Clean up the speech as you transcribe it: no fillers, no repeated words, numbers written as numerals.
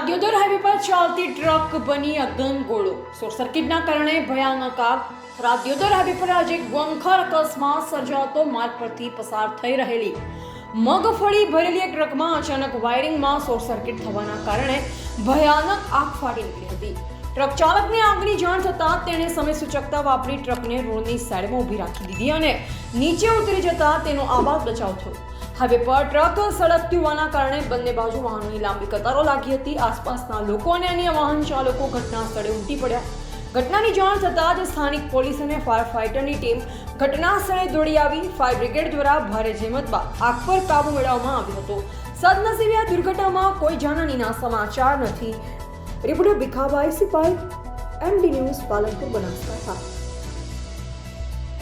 Deodar highway પર ચાલતી truck બની અગ્નિગોળો. શોર્ટ સર્કિટના કારણે ભયાનક આગ. દિયોદર હાઈવે પર આજે ગમખ્વાર અકસ્માત સર્જાતો માર્ગ પરથી પસાર થઈ રહેલી મગફળી ભરેલી એક ટ્રકમાં અચાનક વાયરિંગમાં શોર્ટ સર્કિટ થવાના કારણે ભયાનક આગ ફાટી નીકળી હતી. ટ્રક ચાલકને આગની જાણ થતાં તેણે સમય સૂચકતા વાપરી ટ્રકને રોડની સાઈડમાં ઊભી રાખી દીધી અને નીચે ઉતરી જતા તેનો આબાદ બચાવ થયો. હાઈવે પર ટ્રક સળગતી હોવાના કારણે બંને બાજુ વાહનોની લાંબી કતારો લાગી હતી. આસપાસના લોકો અને અન્ય વાહન ચાલકો ઘટના સ્થળે ઉમટી પડ્યા. ઘટનાની જાણ થતાં જ સ્થાનિક પોલીસ અને ફાયર ફાઈટરની ટીમ ઘટના સ્થળે દોડી આવી. ફાયર બ્રિગેડ દ્વારા ભારે જહેમત બાદ આગ પર કાબુ મેળવવામાં આવ્યો હતો. સદનસીબે આ દુર્ઘટનામાં કોઈ જાનહાનિના સમાચાર નથી. Reporter Bhikhabhai Sipai, MD news, Palanpur, Banaskantha.